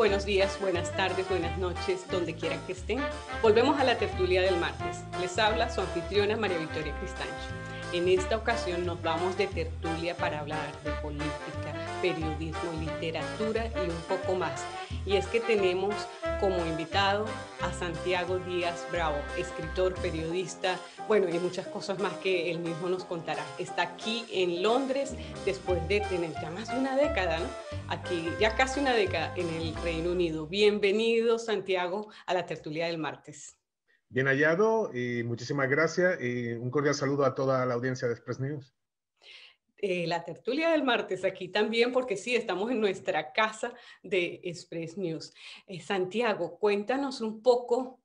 buenos días, buenas tardes, buenas noches, donde quiera que estén. Volvemos a la tertulia del martes. Les habla su anfitriona María Victoria Cristancho. En esta ocasión nos vamos de tertulia para hablar de política, periodismo, literatura y un poco más. Y es que tenemos como invitado a Santiago Díaz Bravo, escritor, periodista, bueno, y muchas cosas más que él mismo nos contará. Está aquí en Londres después de tener ya más de una década, ¿no? Aquí ya casi una década en el Reino Unido. Bienvenido, Santiago, a la tertulia del martes. Bien hallado y muchísimas gracias y un cordial saludo a toda la audiencia de Express News. La tertulia del martes aquí también, porque sí, estamos en nuestra casa de Express News. Santiago, cuéntanos un poco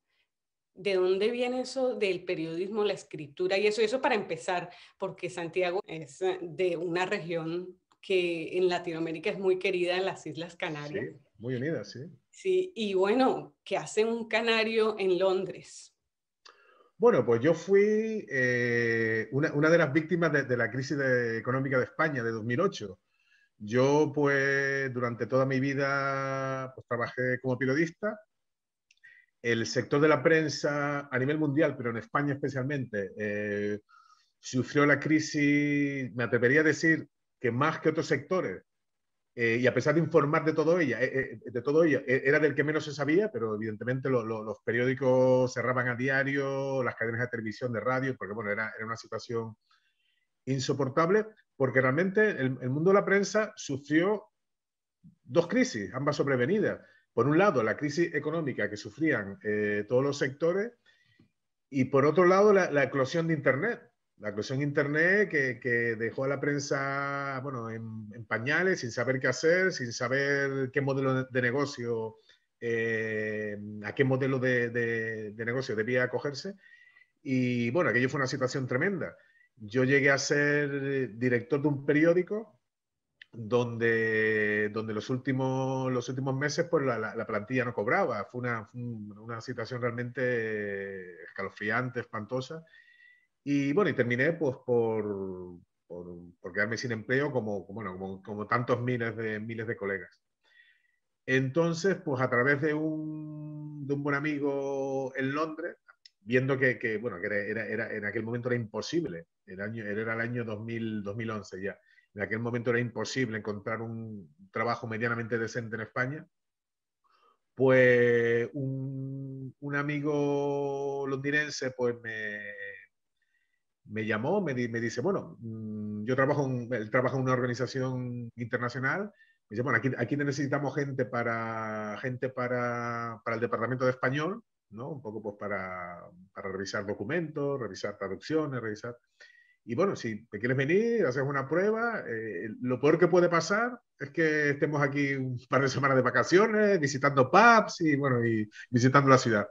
de dónde viene eso del periodismo, la escritura y eso para empezar, porque Santiago es de una región que en Latinoamérica es muy querida, en las Islas Canarias. Sí, muy unida, sí. Sí, y bueno, ¿qué hace un canario en Londres? Bueno, pues yo fui una de las víctimas de la crisis económica de España de 2008. Yo, pues, durante toda mi vida pues, trabajé como periodista. El sector de la prensa a nivel mundial, pero en España especialmente, sufrió la crisis, me atrevería a decir que más que otros sectores. Y a pesar de informar de todo ello, era del que menos se sabía, pero evidentemente los periódicos cerraban a diario, las cadenas de televisión, de radio, porque bueno, era una situación insoportable, porque realmente el mundo de la prensa sufrió dos crisis, ambas sobrevenidas. Por un lado, la crisis económica que sufrían todos los sectores, y por otro lado, la eclosión de Internet. La eclosión de Internet que dejó a la prensa bueno, en pañales, sin saber qué hacer, sin saber qué modelo de negocio, a qué modelo de negocio debía acogerse. Y bueno, aquello fue una situación tremenda. Yo llegué a ser director de un periódico donde los últimos meses pues la plantilla no cobraba. Fue una situación realmente escalofriante, espantosa. Y bueno, y terminé pues por quedarme sin empleo como tantos miles de colegas. Entonces, pues a través de un buen amigo en Londres, viendo bueno, que en aquel momento era imposible, era el año 2011 ya, en aquel momento era imposible encontrar un trabajo medianamente decente en España, pues un amigo londinense pues me llamó, me dice, bueno, él trabaja en una organización internacional, me dice, bueno, aquí necesitamos gente para el departamento de español, ¿no? Un poco pues para revisar documentos, revisar traducciones, revisar... Y bueno, si te quieres venir, haces una prueba, lo peor que puede pasar es que estemos aquí un par de semanas de vacaciones, visitando pubs y bueno, y visitando la ciudad.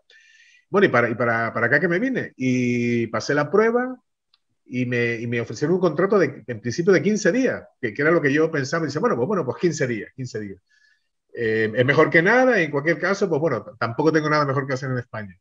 Bueno, para acá que me vine y pasé la prueba, y me ofrecieron un contrato en principio de 15 días, que era lo que yo pensaba. Y dice, bueno, pues 15 días, 15 días. Es mejor que nada, y en cualquier caso, pues bueno, tampoco tengo nada mejor que hacer en España.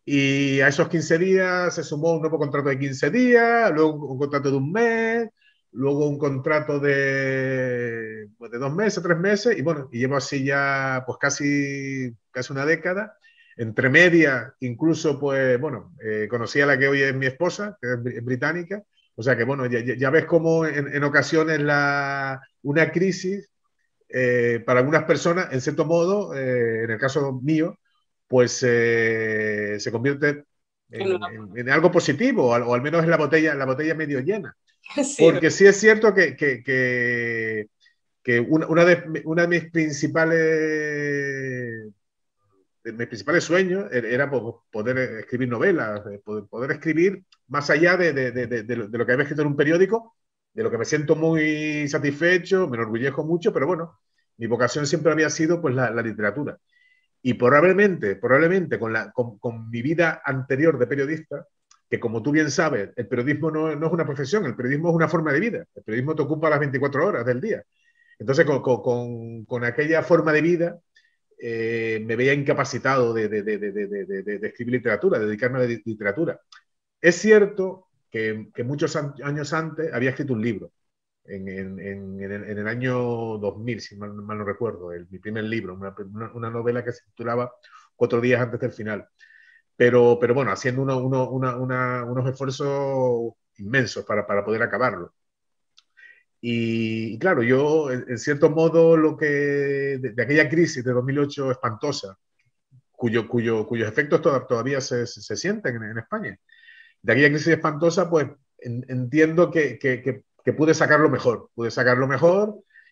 Y a esos 15 días se sumó un nuevo contrato de 15 días, luego un contrato de un mes, luego un contrato pues de 2 meses, 3 meses, y bueno, y llevo así ya pues casi una década. Entre medias, incluso, pues, bueno, conocí a la que hoy es mi esposa, que es británica. O sea que, bueno, ya ves cómo en ocasiones una crisis, para algunas personas, en cierto modo, en el caso mío, pues se convierte en algo positivo, o al menos en la botella medio llena. Sí, Porque sí es cierto que una de mis principales sueños era poder escribir novelas, poder escribir más allá de lo que había escrito en un periódico, de lo que me siento muy satisfecho, me enorgullezco mucho, pero bueno, mi vocación siempre había sido pues la literatura. Y probablemente con mi vida anterior de periodista, que como tú bien sabes, el periodismo no es una profesión, el periodismo es una forma de vida, el periodismo te ocupa las 24 horas del día. Entonces, con aquella forma de vida, me veía incapacitado de escribir literatura, de dedicarme a la literatura. Es cierto que muchos años antes había escrito un libro, en el año 2000, si mal no recuerdo, mi primer libro, una novela que se titulaba 4 días antes del final. Pero bueno, haciendo unos esfuerzos inmensos para poder acabarlo. Y claro, yo, en cierto modo, de aquella crisis de 2008 espantosa, cuyos efectos todavía se sienten en España, de aquella crisis espantosa, pues entiendo que pude sacarlo mejor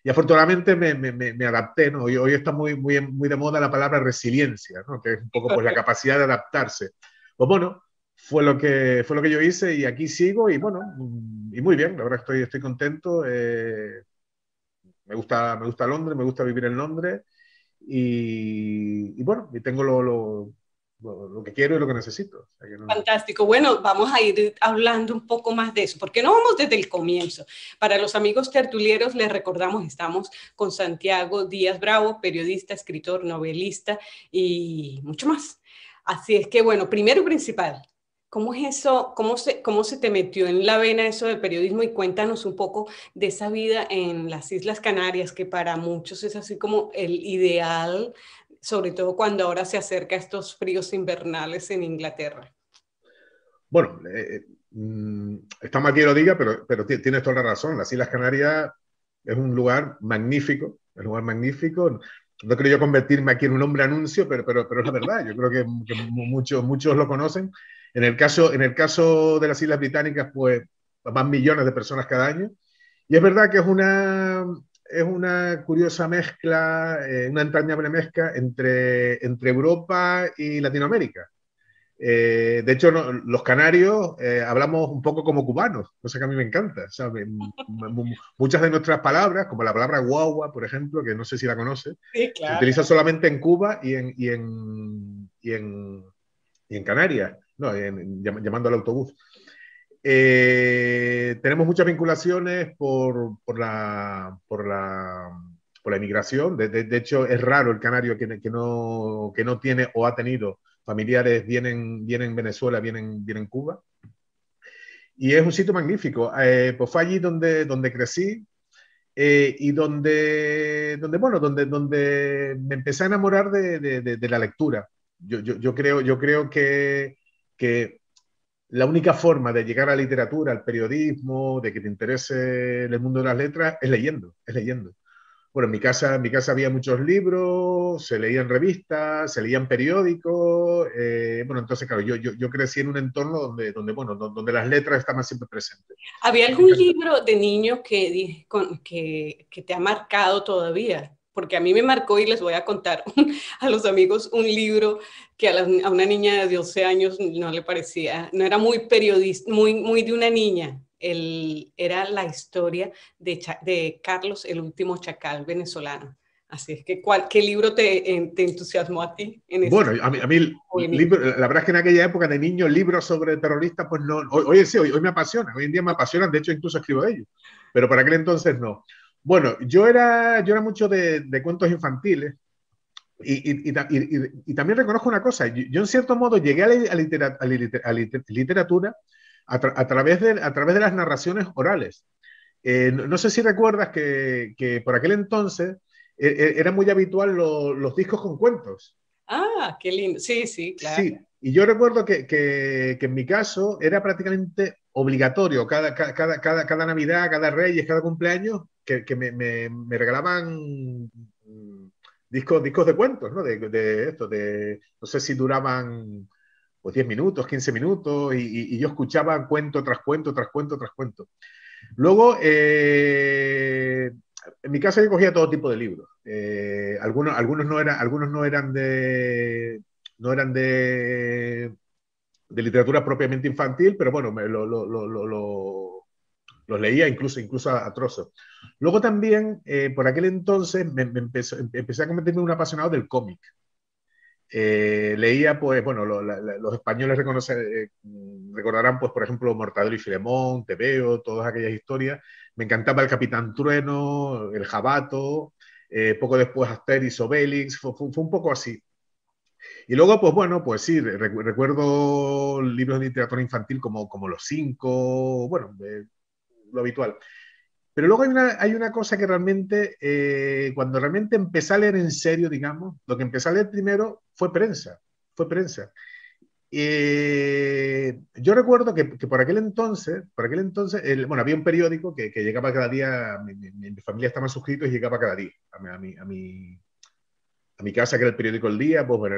y afortunadamente me adapté, ¿no? Hoy está muy de moda la palabra resiliencia, ¿no? Que es un poco pues, la capacidad de adaptarse. Pues bueno, fue lo que yo hice y aquí sigo y bueno, y muy bien, la verdad estoy contento. Me gusta Londres, me gusta vivir en Londres y bueno, y tengo lo que quiero y lo que necesito. O sea que no... Fantástico. Bueno, vamos a ir hablando un poco más de eso, porque no vamos desde el comienzo. Para los amigos tertulieros, les recordamos, estamos con Santiago Díaz Bravo, periodista, escritor, novelista y mucho más. Así es que, bueno, primero y principal, ¿cómo es eso? ¿Cómo se te metió en la vena eso del periodismo? Y cuéntanos un poco de esa vida en las Islas Canarias, que para muchos es así como el ideal, sobre todo cuando ahora se acerca a estos fríos invernales en Inglaterra. Bueno, está mal que lo diga, pero tienes toda la razón. Las Islas Canarias es un lugar magnífico, es un lugar magnífico. No creo yo convertirme aquí en un hombre anuncio, pero es la verdad. Yo creo que muchos lo conocen. En el caso de las Islas Británicas, pues van millones de personas cada año. Y es verdad que es una curiosa mezcla, una entrañable mezcla entre Europa y Latinoamérica. De hecho, los canarios hablamos un poco como cubanos, cosa que a mí me encanta. ¿Sabes? Muchas de nuestras palabras, como la palabra guagua, por ejemplo, que no sé si la conoces, Sí, se claro. utiliza solamente en Cuba y en Canarias, no, llamando al autobús. Tenemos muchas vinculaciones por la inmigración. De hecho, es raro el canario que no tiene o ha tenido familiares vienen Venezuela, vienen Cuba. Y es un sitio magnífico. Pues fue allí donde crecí y donde me empecé a enamorar de la lectura. Yo creo que la única forma de llegar a la literatura, al periodismo, de que te interese el mundo de las letras, es leyendo, es leyendo. Bueno, en mi casa había muchos libros, se leían revistas, se leían periódicos. Bueno, entonces, claro, yo crecí en un entorno donde las letras estaban siempre presentes. ¿Había Me algún encanta. libro de niño que te ha marcado todavía? Porque a mí me marcó y les voy a contar a los amigos un libro que a una niña de 12 años no le parecía, no era muy periodista, muy de una niña. Era la historia de Carlos, el último chacal venezolano. Así es que, ¿qué libro te entusiasmó a ti en ese Bueno, a mí juvenil? la verdad es que en aquella época de niño, libros sobre terroristas, pues no. Hoy sí, hoy me apasiona, hoy en día me apasionan, de hecho incluso escribo de ellos, pero para aquel entonces no. Bueno, yo era mucho de cuentos infantiles y también reconozco una cosa, yo en cierto modo llegué a la literatura a través de las narraciones orales. No sé si recuerdas que por aquel entonces era muy habitual los discos con cuentos. Ah, qué lindo. Sí, sí, claro. Sí, y yo recuerdo que en mi caso era prácticamente obligatorio cada Navidad, cada Reyes, cada cumpleaños, que me regalaban discos de cuentos, ¿no? No sé si duraban pues 10 minutos, 15 minutos, y yo escuchaba cuento tras cuento, tras cuento, tras cuento. Luego, en mi casa yo cogía todo tipo de libros. Algunos no eran de literatura propiamente infantil, pero bueno, los leía incluso a trozos. Luego también, por aquel entonces, empecé a convertirme en un apasionado del cómic. Leía, pues, bueno, los españoles recordarán, pues, por ejemplo, Mortadelo y Filemón, Tebeo, todas aquellas historias. Me encantaba el Capitán Trueno, el Jabato, poco después Asterix, Obelix, fue un poco así. Y luego, pues bueno, pues sí, recuerdo libros de literatura infantil como Los Cinco, bueno, lo habitual. Pero luego hay una cosa que realmente, cuando realmente empecé a leer en serio, digamos, lo que empecé a leer primero fue prensa, fue prensa. Yo recuerdo que por aquel entonces bueno, había un periódico que llegaba cada día, mi familia estaba suscritos y llegaba cada día a mi casa, que era el periódico El Día, pues bueno,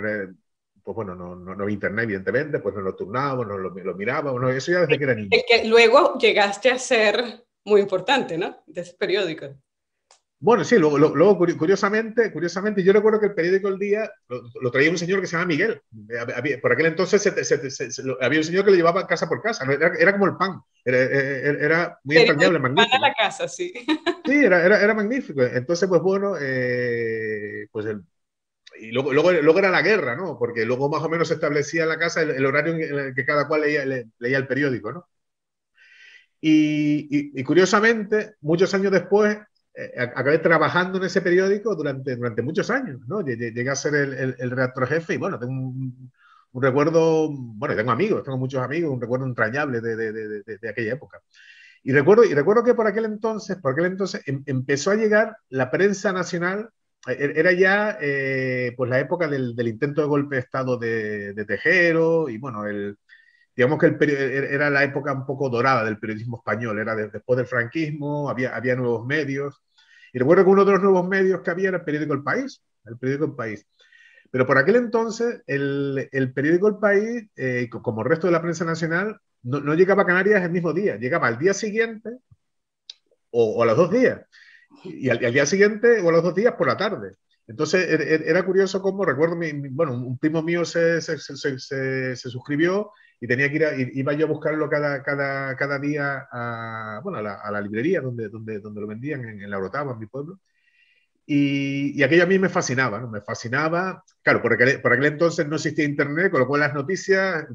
pues bueno no había internet, evidentemente, pues nos lo turnábamos, nos lo mirábamos, no, eso ya desde que era niño. El que luego llegaste a ser muy importante, ¿no? De ese periódico. Bueno, sí, luego curiosamente, yo recuerdo que el periódico El Día lo traía un señor que se llama Miguel. Por aquel entonces había un señor que lo llevaba casa por casa, ¿no? Era como el pan, era muy entrañable, Van a magnífico. la casa, sí. Sí, era magnífico. Entonces, pues bueno, pues y luego era la guerra, ¿no? Porque luego más o menos se establecía en la casa el horario en el que cada cual leía el periódico, ¿no? Y curiosamente, muchos años después, acabé trabajando en ese periódico durante muchos años, ¿no? Llegué a ser el redactor jefe y bueno, tengo un recuerdo, bueno, tengo muchos amigos, un recuerdo entrañable de aquella época. Y recuerdo que por aquel entonces empezó a llegar la prensa nacional, era ya pues la época del intento de golpe de Estado de Tejero y bueno, digamos que era la época un poco dorada del periodismo español, era después del franquismo, había nuevos medios. Y recuerdo que uno de los nuevos medios que había era el periódico El País, el periódico El País. Pero por aquel entonces, el periódico El País, como el resto de la prensa nacional, no llegaba a Canarias el mismo día, llegaba al día siguiente o a los 2 días, y al día siguiente o a los 2 días por la tarde. Entonces era curioso cómo, recuerdo, bueno, un primo mío se suscribió y tenía que iba yo a buscarlo cada día bueno, a la librería donde lo vendían en La Orotava, en mi pueblo. Y aquello a mí me fascinaba, ¿no? Me fascinaba. Claro, por aquel entonces no existía internet, con lo cual las noticias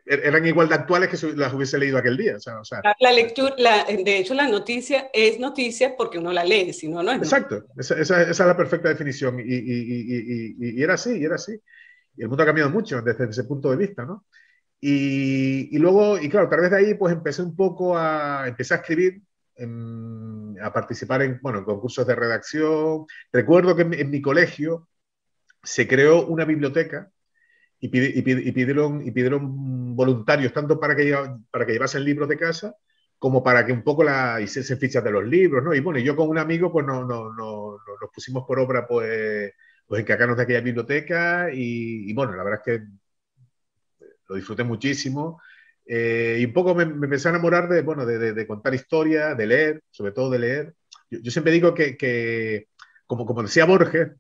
eran igual de actuales que si las hubiese leído aquel día. La lectura, de hecho, la noticia es noticia porque uno la lee, si no, no es noticia. Exacto, esa es la perfecta definición. Y era así, y era así. Y el mundo ha cambiado mucho desde ese punto de vista, ¿no? Luego, y claro, a través de ahí, pues empecé a escribir, a participar bueno, en concursos de redacción. Recuerdo que en mi colegio se creó una biblioteca y pidieron voluntarios, tanto para que llevasen libros de casa, como para que un poco hiciesen fichas de los libros, ¿no? Y bueno, yo con un amigo, pues nos pusimos por obra, pues encargarnos de aquella biblioteca y bueno, la verdad es que lo disfruté muchísimo. Y un poco me empecé a enamorar bueno, de contar historias, de leer, sobre todo de leer. Yo siempre digo que como decía Borges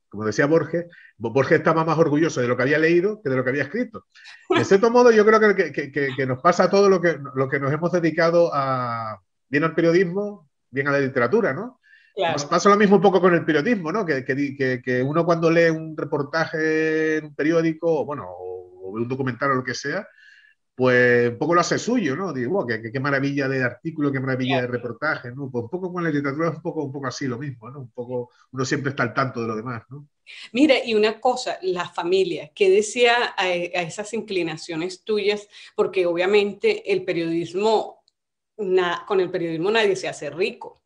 estaba más orgulloso de lo que había leído que de lo que había escrito. Y en cierto modo yo creo que nos pasa a todo lo que nos hemos dedicado bien al periodismo, bien a la literatura, ¿no? Claro. Pasa lo mismo un poco con el periodismo, ¿no? Que uno cuando lee un reportaje en un periódico, bueno, o un documental o lo que sea, pues un poco lo hace suyo, ¿no? Digo, wow, qué maravilla de artículo, qué maravilla de reportaje, ¿no? Pues un poco con la literatura es un poco así lo mismo, ¿no? Un poco, uno siempre está al tanto de lo demás, ¿no? Mira, y una cosa, la familia, ¿qué decía a esas inclinaciones tuyas? Porque obviamente el periodismo, con el periodismo nadie se hace rico.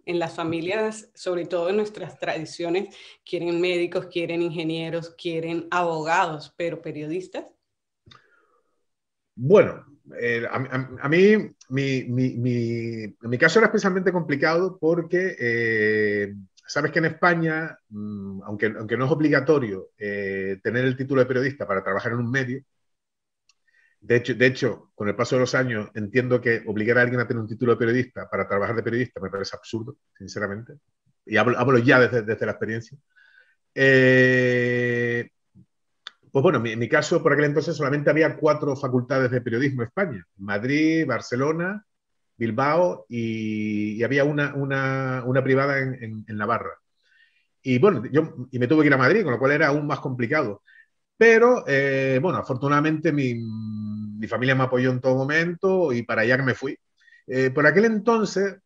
En las familias, sobre todo en nuestras tradiciones, quieren médicos, quieren ingenieros, quieren abogados, pero periodistas. Bueno, a mí mi caso era especialmente complicado porque sabes que en España, aunque no es obligatorio tener el título de periodista para trabajar en un medio, de hecho, con el paso de los años entiendo que obligar a alguien a tener un título de periodista para trabajar de periodista me parece absurdo, sinceramente. Y hablo ya desde la experiencia. Eh, pues bueno, en mi caso, por aquel entonces solamente había 4 facultades de periodismo en España: Madrid, Barcelona, Bilbao y había una privada en Navarra. Y bueno, y me tuve que ir a Madrid, con lo cual era aún más complicado. Pero bueno, afortunadamente mi familia me apoyó en todo momento y para allá que me fui. Por aquel entonces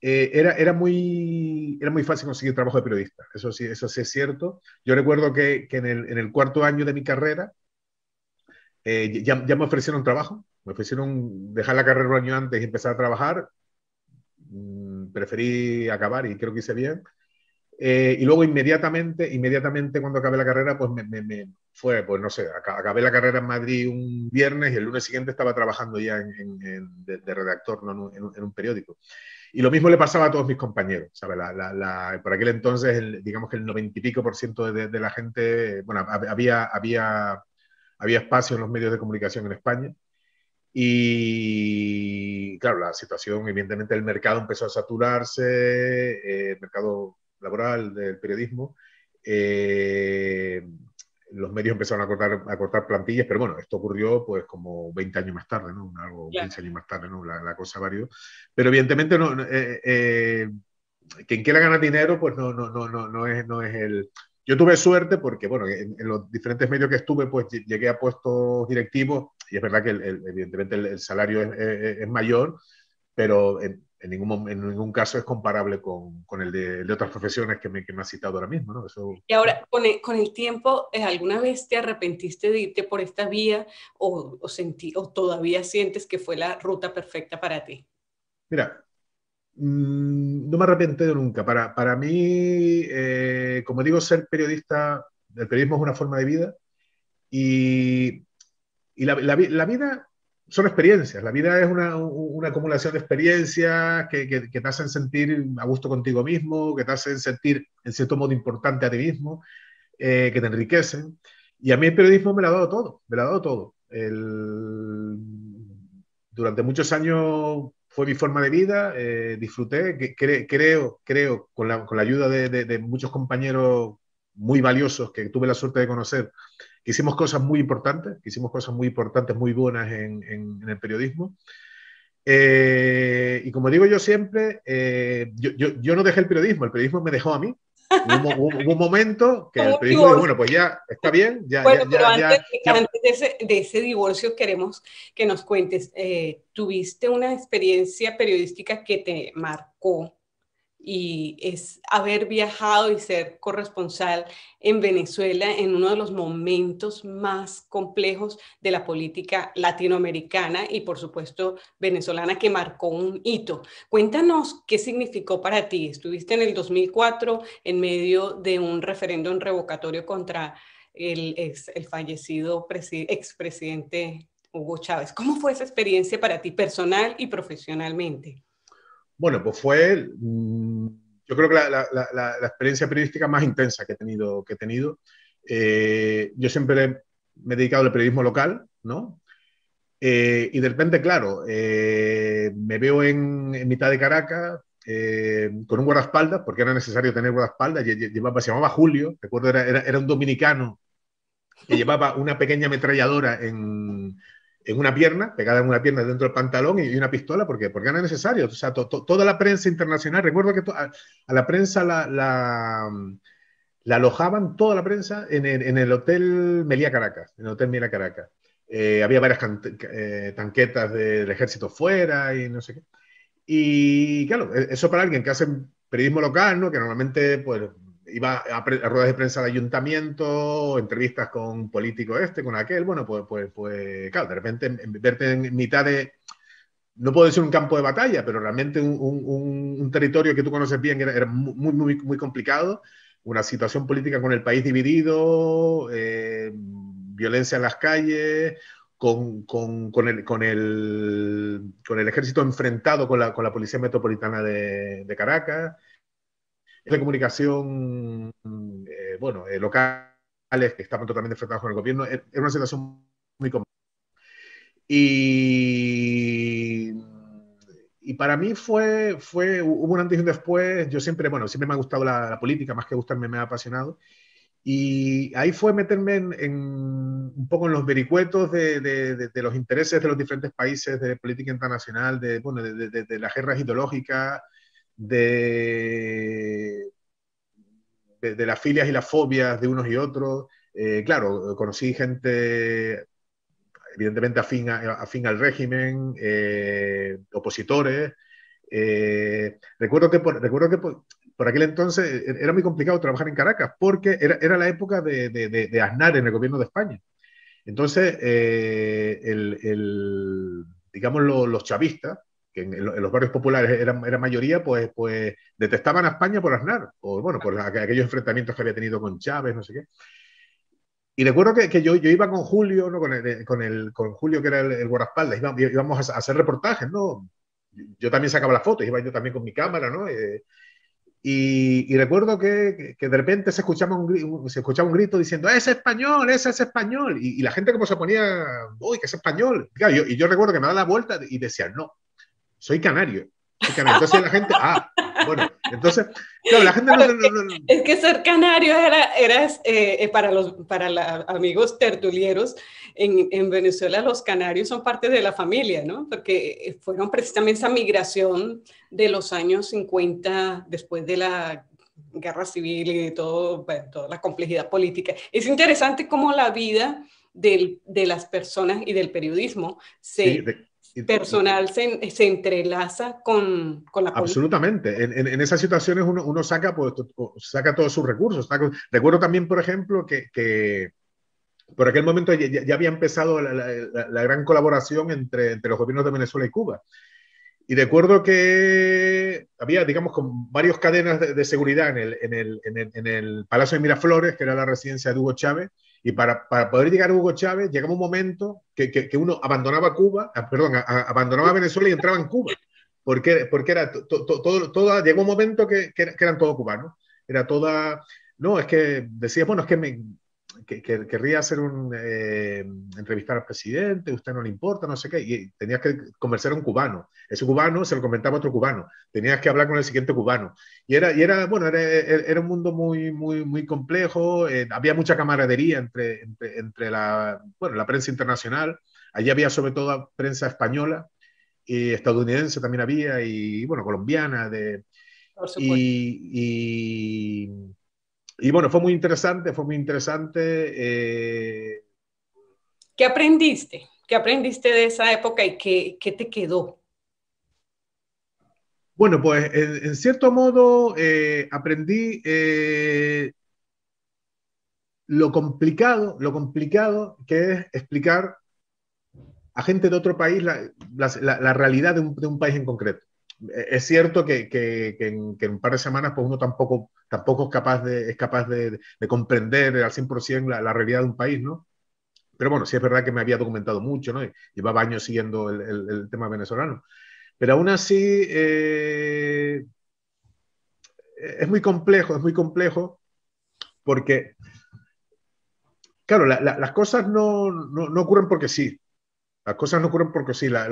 era muy fácil conseguir trabajo de periodista, eso sí es cierto. Yo recuerdo que en el cuarto año de mi carrera ya me ofrecieron trabajo, me ofrecieron dejar la carrera un año antes y empezar a trabajar. preferí acabar y creo que hice bien. Y luego inmediatamente cuando acabé la carrera, pues fue, pues no sé, acabé la carrera en Madrid un viernes y el lunes siguiente estaba trabajando ya de redactor, ¿no? en un periódico. Y lo mismo le pasaba a todos mis compañeros, ¿sabes? Por aquel entonces, digamos que el 90 y pico% de la gente, bueno, había espacio en los medios de comunicación en España. Y claro, la situación, evidentemente, el mercado empezó a saturarse, el mercado laboral del periodismo. Eh, los medios empezaron a cortar plantillas, pero bueno, esto ocurrió pues como 20 años más tarde, ¿no? Algo, 15 años más tarde, ¿no? La cosa varió. Pero evidentemente quien quiera ganar dinero, pues no es el... Yo tuve suerte porque, bueno, en los diferentes medios que estuve, pues llegué a puestos directivos y es verdad que evidentemente el salario es mayor, pero en ningún caso es comparable con el de otras profesiones que me has citado ahora mismo, ¿no? Eso... Y ahora, con el tiempo, ¿alguna vez te arrepentiste de irte por esta vía o todavía sientes que fue la ruta perfecta para ti? Mira, no me he arrepentido nunca. Para mí, como digo, ser periodista, el periodismo es una forma de vida y la vida son experiencias. La vida es una acumulación de experiencias que te hacen sentir a gusto contigo mismo, que te hacen sentir en cierto modo importante a ti mismo, que te enriquecen. Y a mí el periodismo me lo ha dado todo, me lo ha dado todo. Durante muchos años fue mi forma de vida, disfruté, creo con la ayuda de muchos compañeros muy valiosos que tuve la suerte de conocer, que hicimos cosas muy importantes, muy buenas en el periodismo. Y como digo yo siempre, yo no dejé el periodismo me dejó a mí. Hubo un momento que el Un periodismo dijo, bueno, divorcio. pues ya está bien, ya, Bueno, ya, pero ya, ya, ya. antes de ese divorcio queremos que nos cuentes, ¿tuviste una experiencia periodística que te marcó? Y es haber viajado y ser corresponsal en Venezuela en uno de los momentos más complejos de la política latinoamericana y por supuesto venezolana que marcó un hito. Cuéntanos qué significó para ti. Estuviste en el 2004 en medio de un referéndum revocatorio contra el fallecido expresidente Hugo Chávez. ¿Cómo fue esa experiencia para ti personal y profesionalmente? Bueno, pues yo creo que la experiencia periodística más intensa que he tenido. Yo siempre me he dedicado al periodismo local, ¿no? Y de repente, claro, me veo en mitad de Caracas con un guardaespaldas, porque era necesario tener guardaespaldas. Se llamaba Julio, recuerdo, era un dominicano que llevaba una pequeña ametralladora en una pierna, pegada en una pierna dentro del pantalón y una pistola, porque era necesario. O sea, toda la prensa internacional, recuerdo que a la prensa la alojaban, toda la prensa, en el Hotel Meliá Caracas, en el Hotel Meliá Caracas. Había varias tanquetas del ejército fuera y no sé qué. Y claro, eso para alguien que hace periodismo local, ¿no? Que normalmente pues iba a ruedas de prensa de ayuntamiento, entrevistas con político con aquel, bueno, pues claro, de repente verte en mitad de, no puedo decir un campo de batalla, pero realmente un territorio que tú conoces bien, que era muy complicado, una situación política con el país dividido, violencia en las calles, con el ejército enfrentado con la Policía Metropolitana de Caracas, de comunicación, locales que estaban totalmente enfrentados con el gobierno. Era una situación muy compleja. Y, y para mí hubo un antes y un después. Yo siempre me ha gustado la política, más que gustarme, me ha apasionado. Y ahí fue meterme un poco en los vericuetos de los intereses de los diferentes países, de política internacional, de las guerras ideológicas, de las filias y las fobias de unos y otros. Claro, conocí gente evidentemente afín al régimen, opositores. Recuerdo que por aquel entonces era muy complicado trabajar en Caracas porque era la época de Aznar en el gobierno de España. Entonces, digamos, los chavistas, que en los barrios populares era mayoría, pues detestaban a España por Aznar, o bueno, por aquellos enfrentamientos que había tenido con Chávez, no sé qué. Y recuerdo que yo iba con Julio, ¿no? Con Julio, que era el guardaespaldas, íbamos a hacer reportajes, ¿no? Yo también sacaba las fotos, iba yo también con mi cámara, ¿no? Y recuerdo que de repente se escuchaba un grito diciendo, ¡es español, ese es español! Y la gente como se ponía, ¡uy, que es español! Claro, y yo recuerdo que me daba la vuelta y decía, no, soy canario. Soy canario. Entonces la gente, bueno, entonces, claro, la gente Es que ser canario era para los amigos tertulieros, en Venezuela los canarios son parte de la familia, ¿no? Porque fueron precisamente esa migración de los años 50, después de la guerra civil y de todo, bueno, toda la complejidad política. Es interesante cómo la vida de las personas y del periodismo sí, personal se entrelaza con la política. Absolutamente. En esas situaciones uno saca, pues, saca todos sus recursos. Recuerdo también, por ejemplo, que por aquel momento ya había empezado la gran colaboración entre los gobiernos de Venezuela y Cuba. Y recuerdo que había, digamos, con varias cadenas de seguridad en el Palacio de Miraflores, que era la residencia de Hugo Chávez, y para poder llegar a Hugo Chávez llegaba un momento que uno abandonaba Cuba, abandonaba Venezuela y entraba en Cuba, porque era llegó un momento que eran todos cubanos, era toda, no, es que decías, bueno, es que querría entrevistar al presidente, a usted no le importa, no sé qué, y tenías que conversar a un cubano. Ese cubano se lo comentaba a otro cubano, tenías que hablar con el siguiente cubano. Bueno, era un mundo muy complejo, había mucha camaradería entre la prensa internacional, allí había sobre todo prensa española, y estadounidense también había, y bueno, colombiana, Por supuesto. y bueno, fue muy interesante, fue muy interesante. ¿Qué aprendiste? ¿Qué aprendiste de esa época y qué te quedó? Bueno, pues en cierto modo aprendí lo complicado que es explicar a gente de otro país la realidad de un país en concreto. Es cierto que en un par de semanas pues uno tampoco es capaz de comprender al 100% la realidad de un país, ¿no? Pero bueno, sí es verdad que me había documentado mucho, ¿no? Llevaba años siguiendo el tema venezolano. Pero aún así es muy complejo porque, claro, las cosas no ocurren porque sí. Las cosas no ocurren porque sí. Los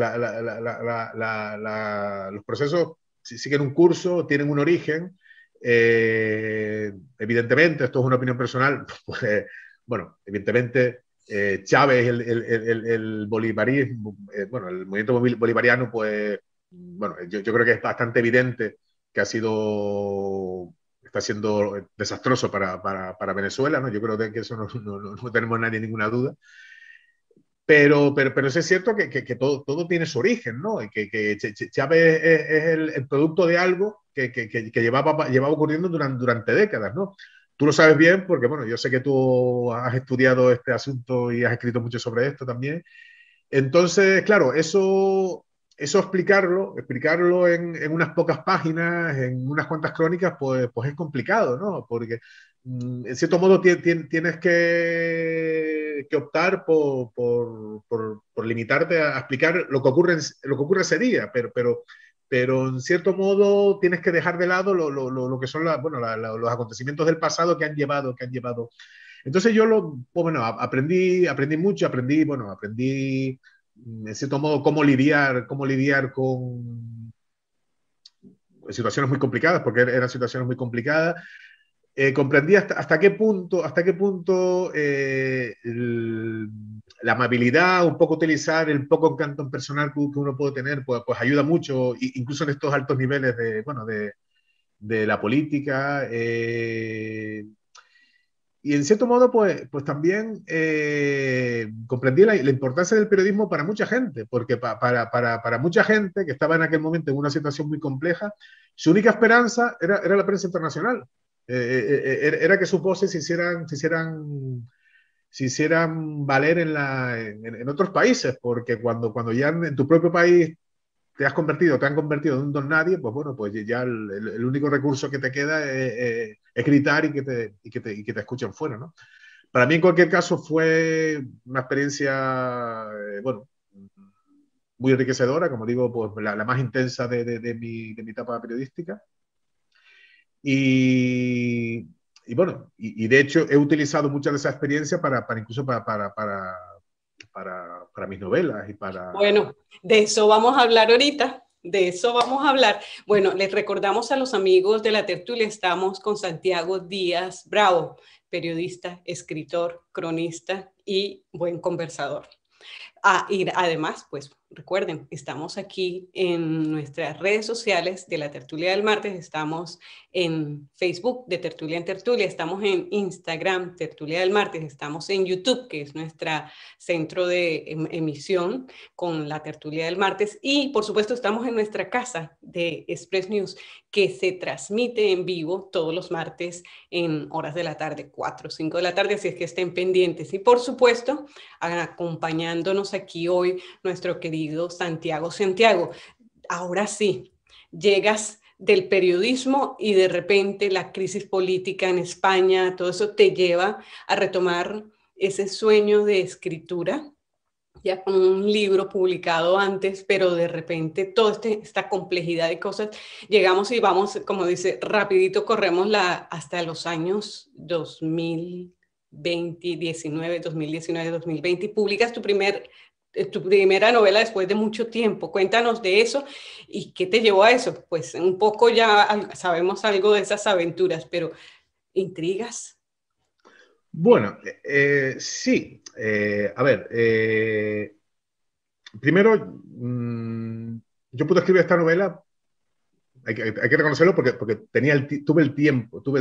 procesos siguen un curso, tienen un origen. Evidentemente, esto es una opinión personal, pues, bueno, evidentemente Chávez, el bolivarismo, bueno, el movimiento bolivariano, pues, bueno, yo creo que es bastante evidente que está siendo desastroso para Venezuela, ¿no? Yo creo que eso no tenemos nadie ninguna duda. Pero sí es cierto que todo tiene su origen, ¿no? Y que Chávez es el producto de algo que llevaba ocurriendo durante décadas, ¿no? Tú lo sabes bien porque, bueno, yo sé que tú has estudiado este asunto y has escrito mucho sobre esto también. Entonces, claro, eso explicarlo en unas pocas páginas, en unas cuantas crónicas, pues es complicado, ¿no? Porque en cierto modo tienes que optar por limitarte a explicar lo que ocurre ese día, pero en cierto modo tienes que dejar de lado lo que son los acontecimientos del pasado que han llevado. Entonces pues bueno, aprendí mucho, aprendí en cierto modo cómo lidiar con situaciones muy complicadas, porque eran situaciones muy complicadas. Comprendí hasta qué punto la amabilidad, un poco utilizar el poco encanto personal que uno puede tener, pues ayuda mucho, incluso en estos altos niveles de la política. Y en cierto modo, pues también comprendí la importancia del periodismo para mucha gente, porque para mucha gente que estaba en aquel momento en una situación muy compleja, su única esperanza era la prensa internacional. Era que sus voces se hicieran valer en otros países, porque cuando ya en tu propio país te han convertido en un don nadie, pues bueno, pues ya el único recurso que te queda es gritar y que te escuchen fuera, ¿no? Para mí, en cualquier caso, fue una experiencia, bueno, muy enriquecedora, como digo, pues la más intensa de mi etapa periodística. Y, y bueno, y de hecho he utilizado mucha de esa experiencia para incluso para mis novelas y para... Bueno, de eso vamos a hablar ahorita. De eso vamos a hablar. Bueno, les recordamos a los amigos de la tertulia, estamos con Santiago Díaz Bravo, periodista, escritor, cronista y buen conversador. Y además, pues recuerden, estamos aquí en nuestras redes sociales de la Tertulia del Martes, estamos en Facebook de Tertulia en Tertulia, estamos en Instagram Tertulia del Martes, estamos en YouTube, que es nuestro centro de emisión con la Tertulia del Martes, y por supuesto estamos en nuestra casa de Express News, que se transmite en vivo todos los martes en horas de la tarde, 4 o 5 de la tarde, así es que estén pendientes. Y por supuesto, acompañándonos aquí hoy nuestro querido Santiago. Santiago, ahora sí, llegas del periodismo y de repente la crisis política en España, todo eso te lleva a retomar ese sueño de escritura, ya con un libro publicado antes, pero de repente toda esta complejidad de cosas, llegamos y vamos, como dice, rapidito corremos hasta los años 2020, 2019, 2020, y publicas tu primera novela después de mucho tiempo. Cuéntanos de eso y qué te llevó a eso. Pues un poco ya sabemos algo de esas aventuras, pero intrigas. Bueno, sí. A ver, primero, yo pude escribir esta novela, hay que reconocerlo porque tuve el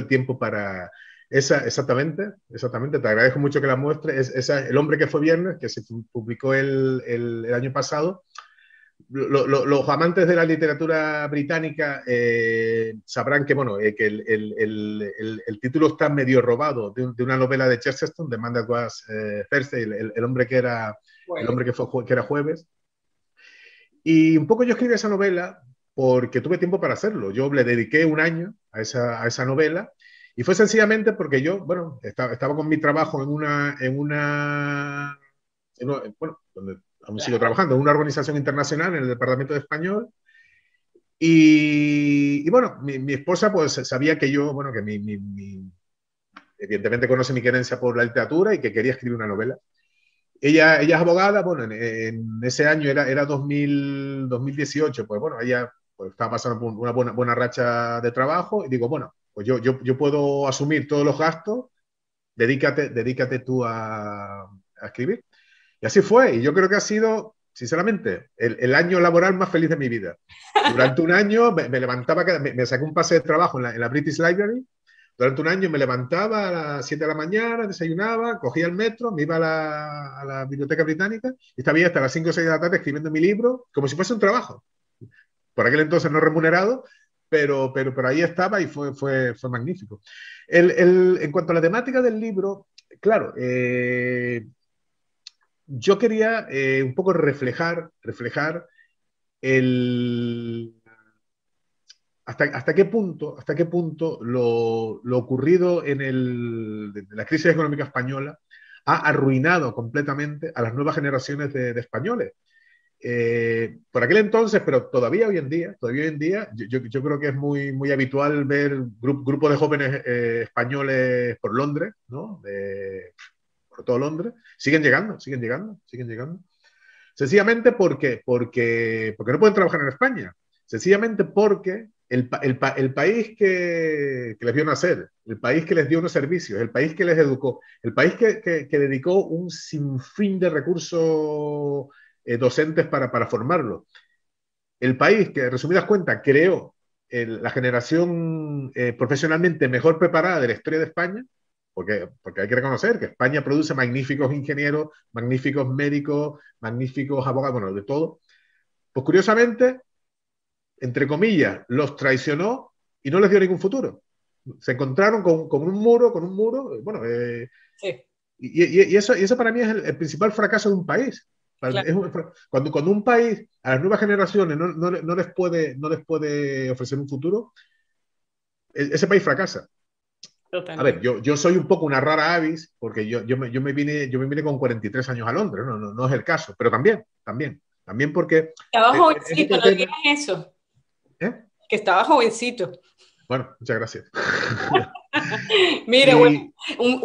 tiempo para exactamente, te agradezco mucho que la muestre, El hombre que fue viernes, que se publicó el año pasado. Los amantes de la literatura británica sabrán que, bueno, que el título está medio robado de una novela de Chesterton, de Man That Was Thursday, el hombre que era, el hombre que era jueves. Y un poco yo escribí esa novela porque tuve tiempo para hacerlo. Yo le dediqué un año a esa novela y fue sencillamente porque yo, bueno, estaba con mi trabajo bueno, donde aún sigo trabajando, en una organización internacional en el Departamento de Español. Y bueno, mi esposa pues sabía que yo, bueno, que evidentemente conoce mi querencia por la literatura y que quería escribir una novela. Ella es abogada, bueno, en ese año era 2018, pues bueno, ella pues, estaba pasando por una buena racha de trabajo y digo, bueno, pues yo puedo asumir todos los gastos, dedícate tú a escribir. Y así fue, y yo creo que ha sido, sinceramente, el año laboral más feliz de mi vida. Durante un año me levantaba, me saqué un pase de trabajo en la British Library. Durante un año me levantaba a las 7 de la mañana, desayunaba, cogía el metro, me iba a la Biblioteca Británica y estaba ahí hasta las 5 o 6 de la tarde escribiendo mi libro, como si fuese un trabajo. Por aquel entonces no remunerado, pero ahí estaba y fue magnífico. En cuanto a la temática del libro, claro, yo quería un poco reflejar el, hasta qué punto lo ocurrido de la crisis económica española ha arruinado completamente a las nuevas generaciones de españoles. Por aquel entonces, pero todavía hoy en día, yo creo que es muy habitual ver grupos de jóvenes españoles por Londres, ¿no? Por todo Londres, siguen llegando. Sencillamente porque no pueden trabajar en España. Sencillamente porque el país que les vio nacer, el país que les dio unos servicios, el país que les educó, el país que dedicó un sinfín de recursos docentes para formarlo, el país que, en resumidas cuentas, creó la generación profesionalmente mejor preparada de la historia de España, porque hay que reconocer que España produce magníficos ingenieros, magníficos médicos, magníficos abogados, bueno, de todo. Pues curiosamente, entre comillas, los traicionó y no les dio ningún futuro. Se encontraron con un muro, bueno, Sí. y eso para mí es el principal fracaso de un país. Claro. Cuando un país a las nuevas generaciones no les puede ofrecer un futuro, ese país fracasa. A ver, Totalmente. yo soy un poco una rara avis, porque yo me vine con 43 años a Londres, no es el caso, pero también porque Estaba ese jovencito, no tema, digas eso, ¿eh? que estaba jovencito. Bueno, muchas gracias. Mira, bueno, Y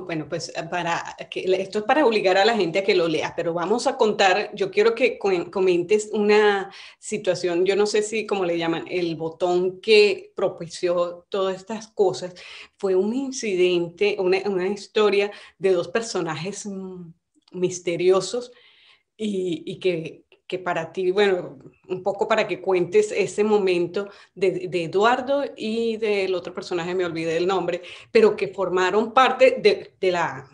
bueno, pues esto es para obligar a la gente a que lo lea, pero vamos a contar, yo quiero que comentes una situación, yo no sé si, como le llaman, el botón que propició todas estas cosas, fue un incidente, una historia de dos personajes misteriosos y que para ti, bueno, un poco para que cuentes ese momento de Eduardo y del otro personaje, me olvidé el nombre, pero que formaron parte de la,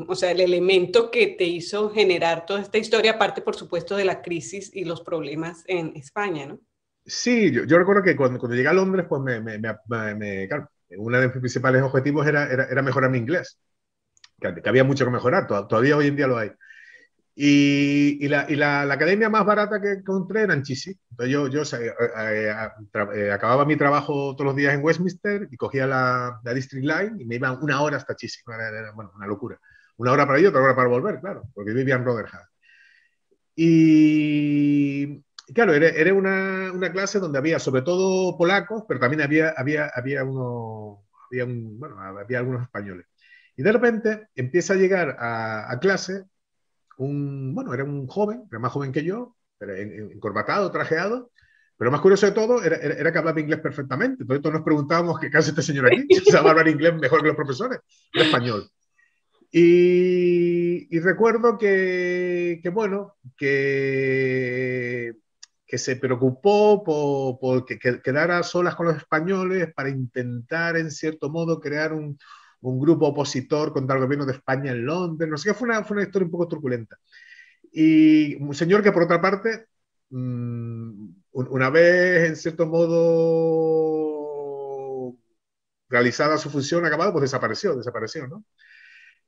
o sea, el elemento que te hizo generar toda esta historia, aparte, por supuesto, de la crisis y los problemas en España, ¿no? sí, yo recuerdo que cuando llegué a Londres, pues claro, uno de mis principales objetivos era mejorar mi inglés, que había mucho que mejorar, todavía hoy en día lo hay. La academia más barata que encontré era en Chisi. Entonces acababa mi trabajo todos los días en Westminster y cogía la District Line y me iba una hora hasta Chisi. Bueno, una locura. Una hora para ir, otra hora para volver, claro, porque vivía en Rotherham. Y claro, era una clase donde había sobre todo polacos, pero también había algunos españoles. Y de repente empieza a llegar a clase era un joven, era más joven que yo, pero encorbatado, trajeado, pero más curioso de todo era que hablaba inglés perfectamente. Entonces todos nos preguntábamos qué hace este señor aquí, si sabe hablar inglés mejor que los profesores, era español. Y recuerdo que se preocupó por que quedara a solas con los españoles para intentar, en cierto modo, crear un grupo opositor contra el gobierno de España en Londres. No sé qué, fue una historia un poco truculenta. Y un señor que, por otra parte, una vez, en cierto modo, realizada su función acabada, pues desapareció, ¿no?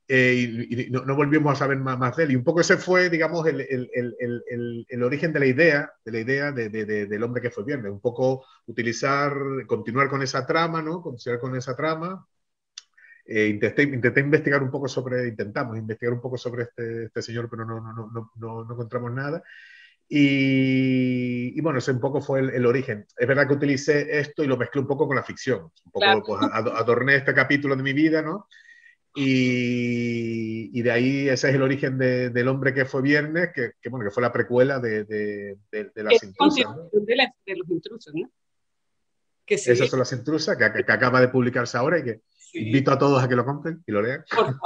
Y no volvimos a saber más de él. Y un poco ese fue, digamos, el origen de la idea del hombre que fue viernes. Un poco continuar con esa trama, ¿no? Continuar con esa trama. Intentamos investigar un poco sobre este señor, pero no encontramos nada. Bueno, ese un poco fue el origen. Es verdad que utilicé esto y lo mezclé un poco con la ficción. Un Claro. poco, pues, adorné este capítulo de mi vida, ¿no? De ahí ese es el origen del hombre que fue viernes, bueno, que fue la precuela de Es las intrusas, ¿no? continuación de los intrusos, ¿no? Que Esas sigue. son las intrusas que acaba de publicarse ahora y que Sí. invito a todos a que lo compren y lo lean. Por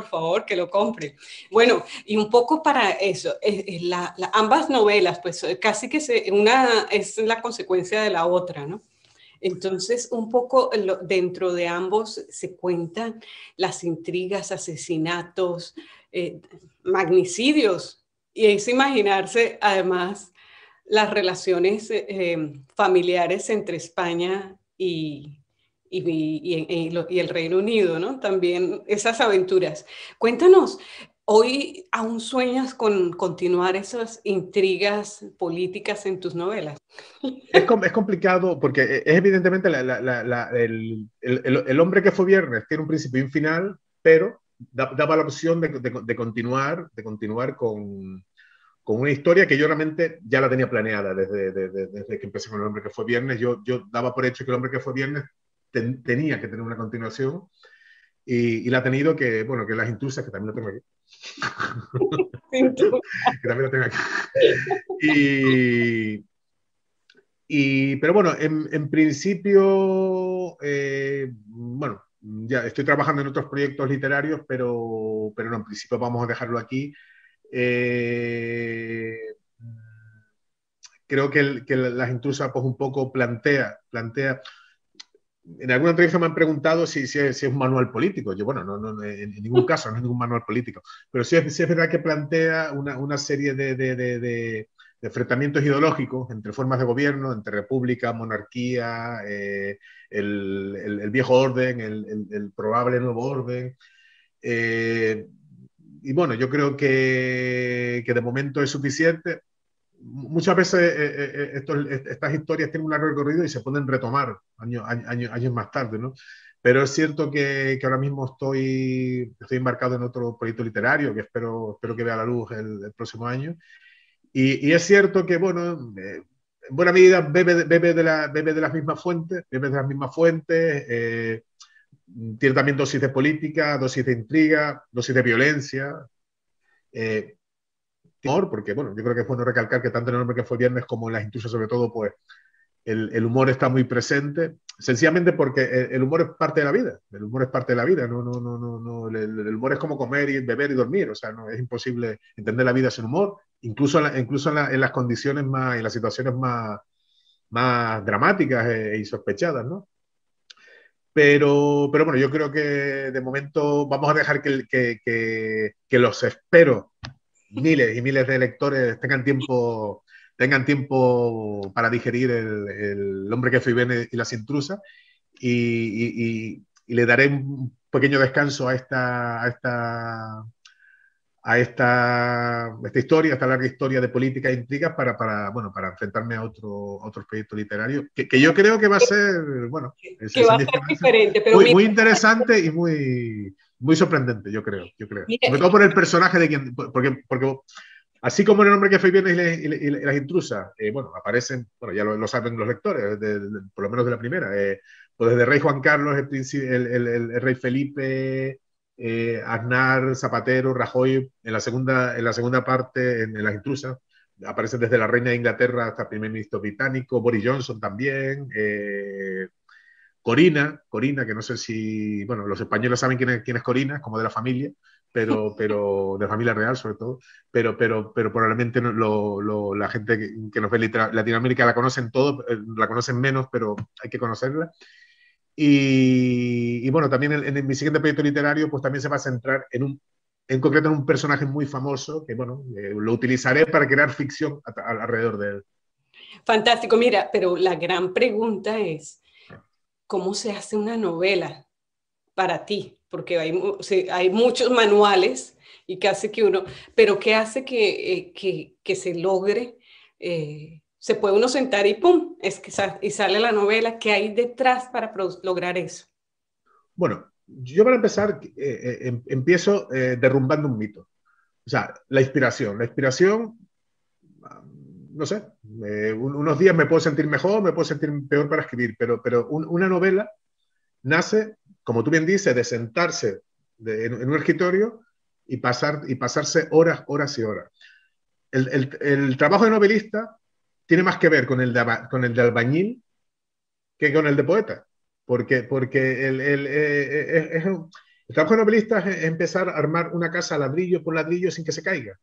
favor, que lo compre. Bueno, y un poco para eso, ambas novelas, pues casi que una es la consecuencia de la otra, ¿no? Entonces, un poco dentro de ambos se cuentan las intrigas, asesinatos, magnicidios, y es imaginarse además las relaciones familiares entre España y el Reino Unido, ¿no? También esas aventuras. Cuéntanos, ¿hoy aún sueñas con continuar esas intrigas políticas en tus novelas? Es complicado porque es evidentemente el hombre que fue viernes tiene un principio y un final, pero daba la opción de continuar con una historia que yo realmente ya la tenía planeada desde que empecé con el hombre que fue viernes. Yo daba por hecho que el hombre que fue viernes tenía que tener una continuación y la ha tenido que las intrusas, que también lo tengo aquí. Sin duda. Que también lo tengo aquí. Y, pero bueno, en principio, bueno, ya estoy trabajando en otros proyectos literarios, pero no, en principio vamos a dejarlo aquí. Eh, Creo que las intrusas pues un poco plantea. En alguna entrevista me han preguntado si es un manual político. Yo, bueno, en ningún caso, no es ningún manual político. Pero sí es verdad que plantea una serie de enfrentamientos ideológicos entre formas de gobierno, entre república, monarquía, el viejo orden, el probable nuevo orden. bueno, yo creo que de momento es suficiente. Muchas veces estas historias tienen un largo recorrido y se pueden retomar años más tarde, ¿no? Pero es cierto que ahora mismo estoy embarcado en otro proyecto literario que espero que vea la luz el próximo año. Y es cierto que, bueno, en buena medida bebe de las mismas fuentes, tiene también dosis de política, dosis de intriga, dosis de violencia, eh, humor, porque, bueno, yo creo que es bueno recalcar que tanto en El hombre que fue viernes como en Las intrusas, sobre todo, pues el humor está muy presente, sencillamente porque el humor es parte de la vida. El humor es parte de la vida. El humor es como comer y beber y dormir. O sea, no es imposible entender la vida sin humor, incluso en las condiciones más, en las situaciones más dramáticas e insospechadas, ¿no? Pero bueno, yo creo que de momento vamos a dejar que los espero miles y miles de lectores tengan tiempo para digerir el hombre que fue y viene y las intrusas y le daré un pequeño descanso a esta historia, a esta larga historia de política e intrigas bueno, para enfrentarme a otros proyectos literarios que yo creo que va a ser, bueno, Que va a ser diferente, pero muy interesante y muy sorprendente, yo creo. Mira, Sobre todo por el personaje de quien, porque así como en El hombre que fue bien y las intrusas, bueno, aparecen, bueno, ya lo saben los lectores, por lo menos de la primera, pues desde Rey Juan Carlos, el Rey Felipe, Aznar, Zapatero, Rajoy, en la segunda parte, en las intrusas, aparecen desde la reina de Inglaterra hasta el primer ministro británico, Boris Johnson también, Corina, que no sé si, bueno, los españoles saben quién es Corina, como de la familia, pero de la familia real sobre todo, pero probablemente la gente que nos ve en Latinoamérica la conocen todo, la conocen menos, pero hay que conocerla. Y bueno, también en mi siguiente proyecto literario, pues también se va a centrar en concreto en un personaje muy famoso que, bueno, lo utilizaré para crear ficción alrededor de él. fantástico, mira, pero la gran pregunta es, ¿cómo se hace una novela para ti? Porque hay muchos manuales y que hace que uno, pero ¿qué hace que se logre? Se puede uno sentar y ¡pum! Y sale la novela. ¿Qué hay detrás para lograr eso? Bueno, yo para empezar empiezo derrumbando un mito. O sea, la inspiración, no sé, unos días me puedo sentir mejor, me puedo sentir peor para escribir, pero una novela nace, como tú bien dices, de sentarse en un escritorio y pasarse horas y horas. El trabajo de novelista tiene más que ver con el de albañil que con el de poeta, porque el trabajo de novelista es empezar a armar una casa ladrillo por ladrillo sin que se caiga.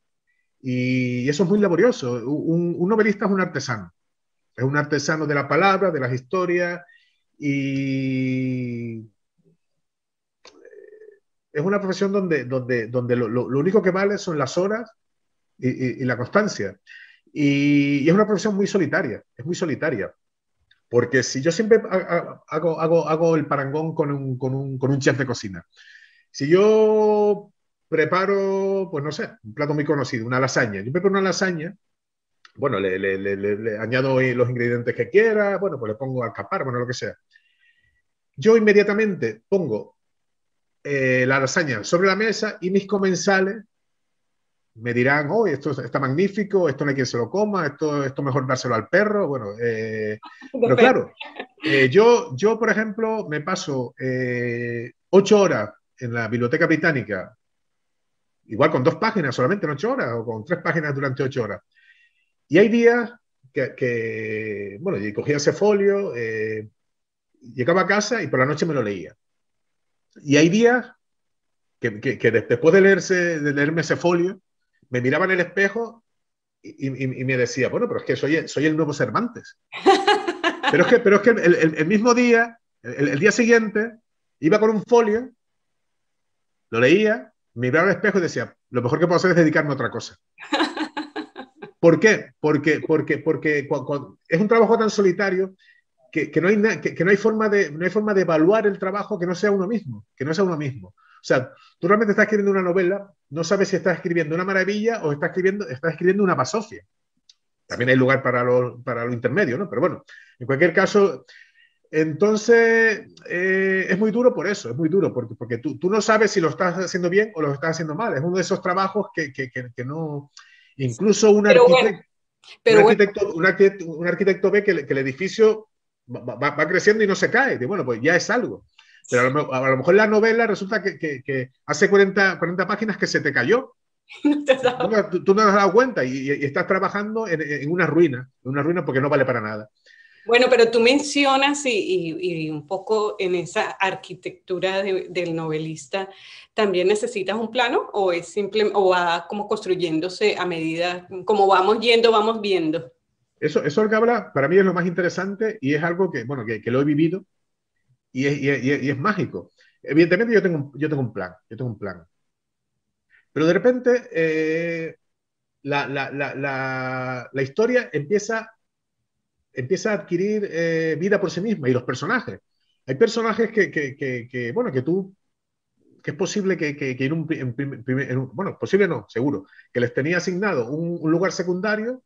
Y eso es muy laborioso. Un novelista es un artesano de la palabra, de las historias, y es una profesión donde lo único que vale son las horas y la constancia. Y es una profesión muy solitaria, es muy solitaria. Porque si yo siempre hago el parangón con un chef de cocina, si yo preparo, pues no sé, un plato muy conocido, una lasaña, yo preparo una lasaña, bueno, le añado los ingredientes que quiera, bueno, pues le pongo alcaparra, bueno, lo que sea. Yo inmediatamente pongo la lasaña sobre la mesa y mis comensales me dirán, oh, esto está magnífico, esto no hay quien se lo coma, esto mejor dárselo al perro, bueno, pero claro, yo, por ejemplo, me paso 8 horas en la Biblioteca Británica, igual con 2 páginas solamente en 8 horas, o con 3 páginas durante 8 horas. Y hay días bueno, y cogía ese folio, llegaba a casa y por la noche me lo leía. Y hay días que después de leerme ese folio, me miraba en el espejo y me decía, bueno, pero es que soy el nuevo Cervantes. Pero es que el mismo día, el día siguiente, iba con un folio, lo leía, me miraba al espejo y decía, lo mejor que puedo hacer es dedicarme a otra cosa. ¿Por qué? Porque es un trabajo tan solitario que no hay forma de evaluar el trabajo que no sea uno mismo, sea, tú realmente estás escribiendo una novela, no sabes si estás escribiendo una maravilla o estás escribiendo una basofia. También hay lugar para lo intermedio, ¿no? Pero bueno, en cualquier caso, entonces es muy duro por eso, es muy duro, porque tú no sabes si lo estás haciendo bien o lo estás haciendo mal. Es uno de esos trabajos que no... Incluso Pero bueno, pero bueno. un arquitecto ve que el edificio va creciendo y no se cae. Y bueno, pues ya es algo. Pero a lo mejor la novela resulta que hace 40 páginas que se te cayó. No te has dado. Tú no te has dado cuenta y estás trabajando en una ruina porque no vale para nada. Bueno, pero tú mencionas y un poco en esa arquitectura del novelista, ¿también necesitas un plano o es simple o va como construyéndose a medida, como vamos yendo, vamos viendo? Eso que habla para mí es lo más interesante y es algo que, bueno, que lo he vivido y es mágico. Evidentemente yo tengo un plan, yo tengo un plan. Pero de repente la historia empieza a adquirir vida por sí misma y los personajes. Hay personajes bueno, que es posible que bueno, posible no, seguro, que les tenía asignado un lugar secundario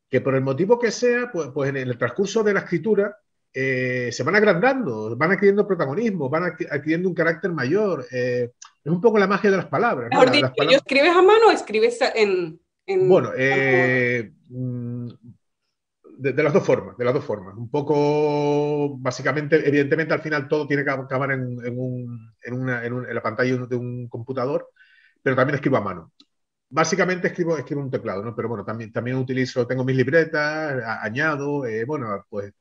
que por el motivo que sea, pues en el transcurso de la escritura se van agrandando, van adquiriendo protagonismo, van adquiriendo un carácter mayor. Es un poco la magia de las palabras, ¿no? Mejor dicho, Las ¿yo palabras. escribes a mano o escribes en... Bueno, de las dos formas, de las dos formas. Un poco, básicamente, evidentemente, al final todo tiene que acabar en la pantalla de un computador, pero también escribo a mano. Básicamente escribo un teclado, ¿no? Pero bueno, también utilizo, tengo mis libretas, añado, bueno, pues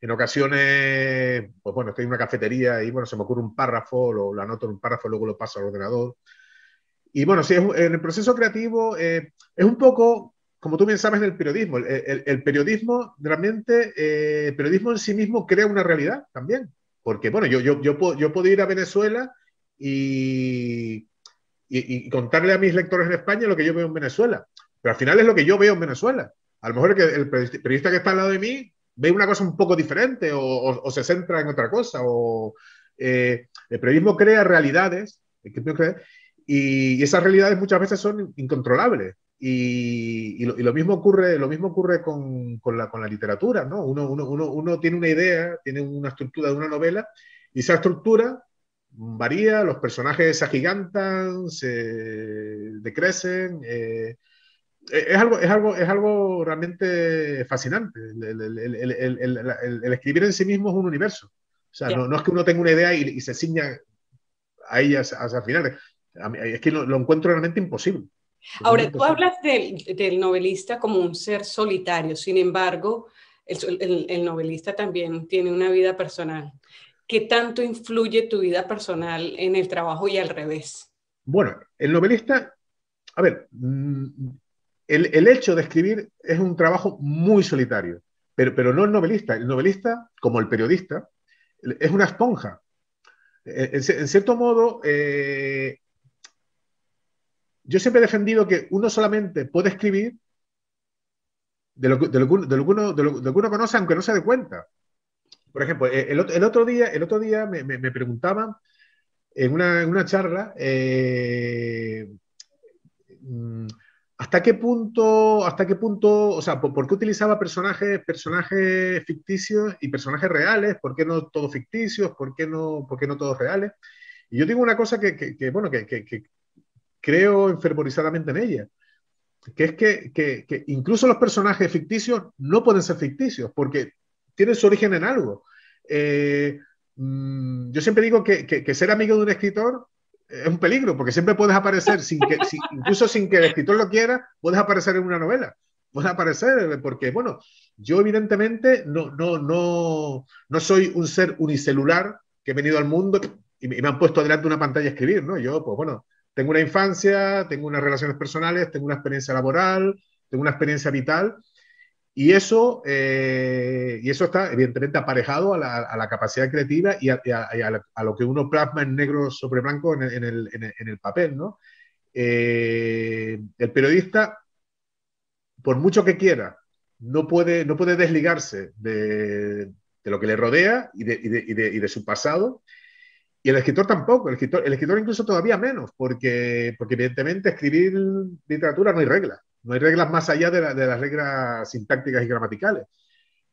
en ocasiones, pues bueno, estoy en una cafetería y bueno, se me ocurre un párrafo, lo anoto en un párrafo, luego lo paso al ordenador. Y bueno, sí, en el proceso creativo es un poco, como tú bien sabes, en el periodismo. El periodismo, realmente, el periodismo en sí mismo crea una realidad también. Porque, bueno, yo puedo ir a Venezuela y, y contarle a mis lectores en España lo que yo veo en Venezuela. Pero al final es lo que yo veo en Venezuela. A lo mejor el periodista que está al lado de mí ve una cosa un poco diferente o se centra en otra cosa. El periodismo crea realidades y esas realidades muchas veces son incontrolables. Y lo mismo ocurre con la literatura, ¿no? Uno tiene una idea, tiene una estructura de una novela, y esa estructura varía, los personajes se agigantan, se decrecen. Es algo realmente fascinante. El escribir en sí mismo es un universo. O sea, Ya. no es que uno tenga una idea y se ciña a ella hasta el final. Es que lo encuentro realmente imposible. Totalmente Ahora, tú imposible. hablas del novelista como un ser solitario, sin embargo, el novelista también tiene una vida personal. ¿Qué tanto influye tu vida personal en el trabajo y al revés? Bueno, el novelista, a ver, el hecho de escribir es un trabajo muy solitario, pero no el novelista. El novelista, como el periodista, es una esponja. En cierto modo, yo siempre he defendido que uno solamente puede escribir de lo que uno conoce, aunque no se dé cuenta. Por ejemplo, el otro día me preguntaban en una charla mm, hasta qué punto, o sea, por qué utilizaba personajes ficticios y personajes reales, por qué no todos ficticios, por qué no todos reales. Y yo digo una cosa bueno, que creo enfervorizadamente en ella, que es que incluso los personajes ficticios no pueden ser ficticios, porque tienen su origen en algo. Eh, yo siempre digo que ser amigo de un escritor es un peligro, porque siempre puedes aparecer, incluso sin que el escritor lo quiera, puedes aparecer en una novela. Puedes aparecer, porque, bueno, yo evidentemente no soy un ser unicelular que he venido al mundo y me han puesto delante de una pantalla a escribir, ¿no? Yo, pues bueno, tengo una infancia, tengo unas relaciones personales, tengo una experiencia laboral, tengo una experiencia vital y eso está evidentemente aparejado a la capacidad creativa y a lo que uno plasma en negro sobre blanco en el papel, ¿no? El periodista, por mucho que quiera, no puede desligarse de lo que le rodea y de su pasado Y el escritor tampoco, el escritor incluso todavía menos, porque evidentemente escribir literatura no hay reglas, no hay reglas más allá de las reglas sintácticas y gramaticales.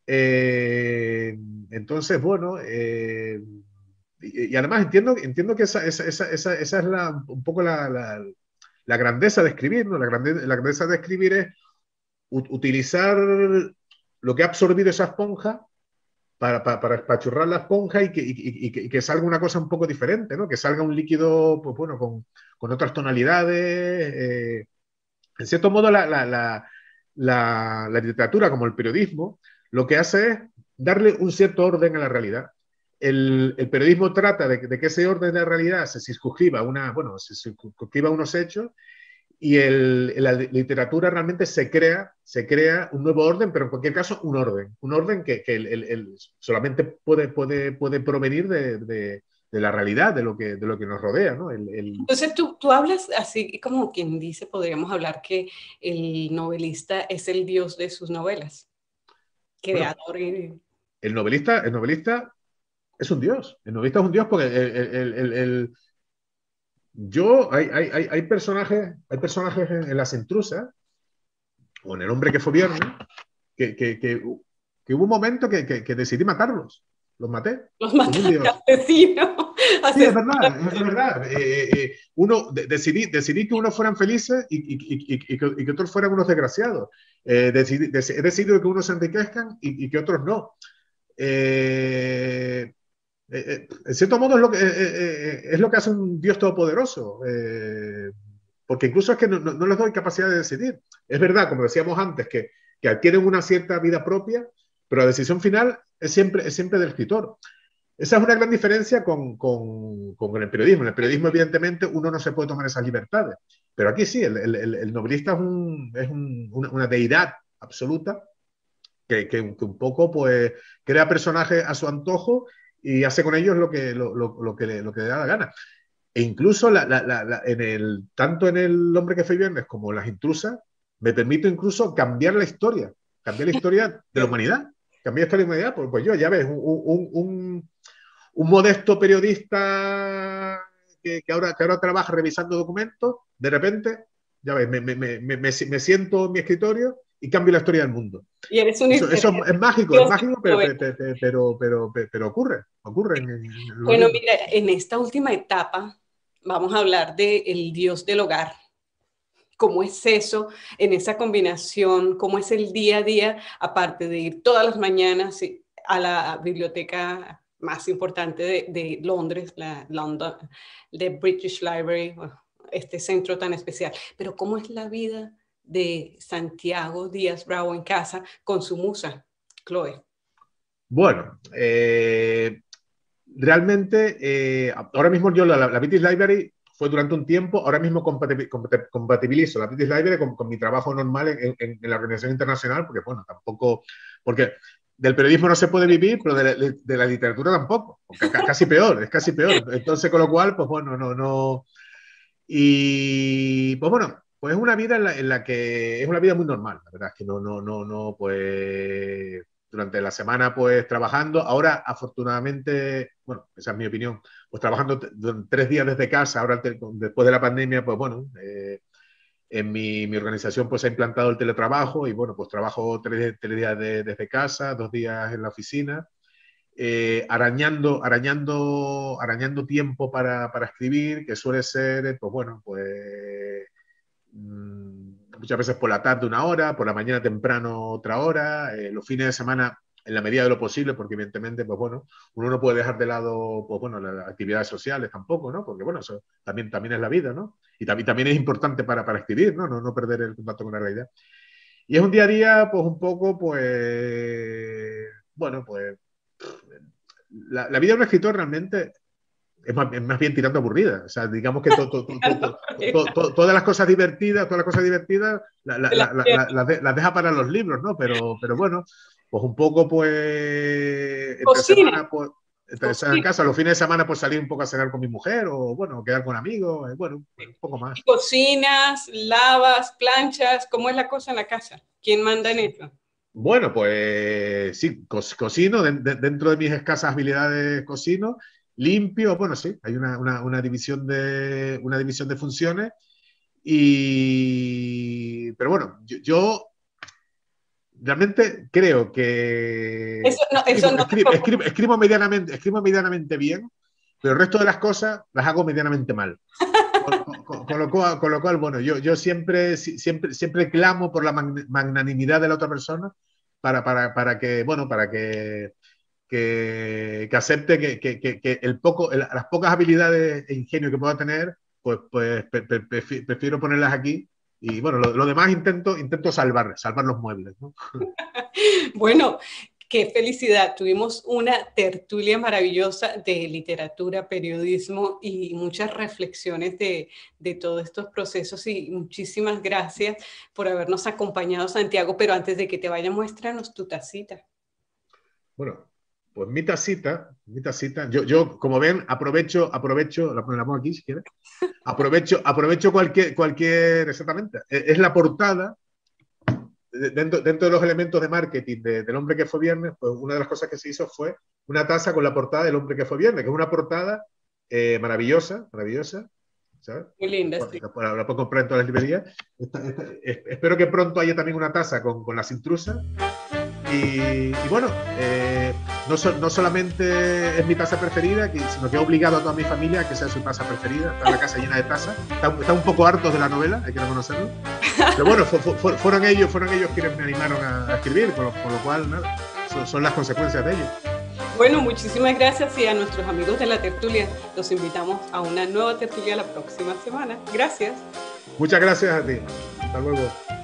Eh, entonces, bueno, y además entiendo que esa es un poco la grandeza de escribir, ¿no? La grandeza de escribir es utilizar lo que ha absorbido esa esponja para espachurrar la esponja y que salga una cosa un poco diferente, ¿no? Que salga un líquido, pues bueno, con otras tonalidades. En cierto modo, la literatura, como el periodismo, lo que hace es darle un cierto orden a la realidad. El periodismo trata de que ese orden de la realidad se circunscriba se circunscriba a unos hechos y la literatura realmente se crea un nuevo orden, pero en cualquier caso un orden que solamente puede provenir de la realidad, de lo que nos rodea, ¿no? Entonces tú hablas así como quien dice, podríamos hablar que el novelista es el dios de sus novelas, Bueno, creador y... el novelista es un dios. El novelista es un dios porque hay personajes en Las Intrusas o en El hombre que fue viernes que hubo un momento que decidí matarlos. Los maté. Los Como un mataste, dios. asesino. Sí, es Asesino. verdad, es verdad. Decidí que unos fueran felices y que otros fueran unos desgraciados. He decidido que unos se enriquezcan y que otros no. En cierto modo es lo que hace un Dios todopoderoso, porque incluso es que no les doy capacidad de decidir. Es verdad, como decíamos antes, que adquieren una cierta vida propia, pero la decisión final es siempre del escritor. Esa es una gran diferencia con el periodismo. En el periodismo, evidentemente, uno no se puede tomar esas libertades, pero aquí sí, el novelista una deidad absoluta que un poco pues crea personajes a su antojo y hace con ellos lo que le da la gana. E incluso tanto en El hombre que fue viernes como en Las Intrusas, me permito incluso cambiar la historia de la humanidad. Cambiar la historia de la humanidad, pues yo, ya ves, un modesto periodista que ahora trabaja revisando documentos, de repente, ya ves, me siento en mi escritorio y cambio la historia del mundo. Y eres un Eso es mágico, Dios, pero ocurre en los bueno, libros. mira, en esta última etapa vamos a hablar del Dios del hogar. ¿Cómo es eso en esa combinación? ¿Cómo es el día a día? Aparte de ir todas las mañanas a la biblioteca más importante de Londres, the British Library, este centro tan especial. Pero ¿cómo es la vida de Santiago Díaz Bravo en casa con su musa, Chloe? Bueno, realmente, ahora mismo yo la British Library fue durante un tiempo, ahora mismo compatibilizo la British Library con mi trabajo normal en la organización internacional, porque bueno, tampoco, porque del periodismo no se puede vivir, pero de la literatura tampoco, casi peor, es casi peor. Entonces, con lo cual, pues bueno, no. Y pues bueno, pues es una vida en la que es una vida muy normal, la verdad es que no, pues durante la semana pues trabajando, ahora afortunadamente, bueno, esa es mi opinión, pues trabajando 3 días desde casa, ahora después de la pandemia, pues bueno, en mi organización pues ha implantado el teletrabajo y bueno, pues trabajo 3 días desde casa, 2 días en la oficina, arañando tiempo para escribir, que suele ser, pues bueno, pues muchas veces por la tarde 1 hora, por la mañana temprano otra hora, los fines de semana en la medida de lo posible, porque evidentemente, pues bueno, uno no puede dejar de lado, pues bueno, las actividades sociales tampoco, ¿no? Porque bueno, eso también es la vida, ¿no? Y también es importante para escribir, ¿no? No perder el contacto con la realidad. Y es un día a día, pues un poco, pues, bueno, pues la vida de un escritor realmente es más bien tirando aburrida. O sea, digamos que todas las cosas divertidas, las deja para los libros, ¿no? Pero bueno, pues un poco, pues, entre Cocina. semana, pues, estar en casa, los fines de semana, pues salir un poco a cenar con mi mujer o, bueno, quedar con amigos, bueno, un poco más. Cocinas, lavas, planchas, ¿cómo es la cosa en la casa? ¿Quién manda en eso? Bueno, pues sí, cocino, dentro de mis escasas habilidades cocino limpio. Bueno, sí, hay una división de funciones. Pero bueno, yo realmente creo que Eso no te preocupa. escribo medianamente bien, pero el resto de las cosas las hago medianamente mal. Con lo cual, bueno, yo siempre clamo por la magnanimidad de la otra persona para que, bueno, que acepte que las pocas habilidades e ingenio que pueda tener, pues prefiero ponerlas aquí. Y bueno, lo demás intento salvar los muebles, ¿no? Bueno, qué felicidad. Tuvimos una tertulia maravillosa de literatura, periodismo y muchas reflexiones de todos estos procesos y muchísimas gracias por habernos acompañado, Santiago. Pero antes de que te vaya, muéstranos tu tacita. Bueno, pues mi tacita, yo como ven, aprovecho, la pongo aquí si quieres, aprovecho exactamente, es la portada. Dentro de los elementos de marketing del hombre que fue viernes, pues una de las cosas que se hizo fue una taza con la portada del hombre que fue viernes, que es una portada maravillosa, ¿sabes? Muy linda, sí. La puedo comprar en todas las librerías. Espero que pronto haya también una taza con las intrusas. Y bueno, no solamente es mi taza preferida, sino que he obligado a toda mi familia a que sea su taza preferida. Está la casa llena de tazas. Está un poco hartos de la novela, hay que reconocerlo. Pero bueno, fueron ellos quienes me animaron a escribir, por lo cual, nada, son las consecuencias de ello. Bueno, muchísimas gracias y a nuestros amigos de la tertulia los invitamos a una nueva tertulia la próxima semana. Gracias. Muchas gracias a ti. Hasta luego.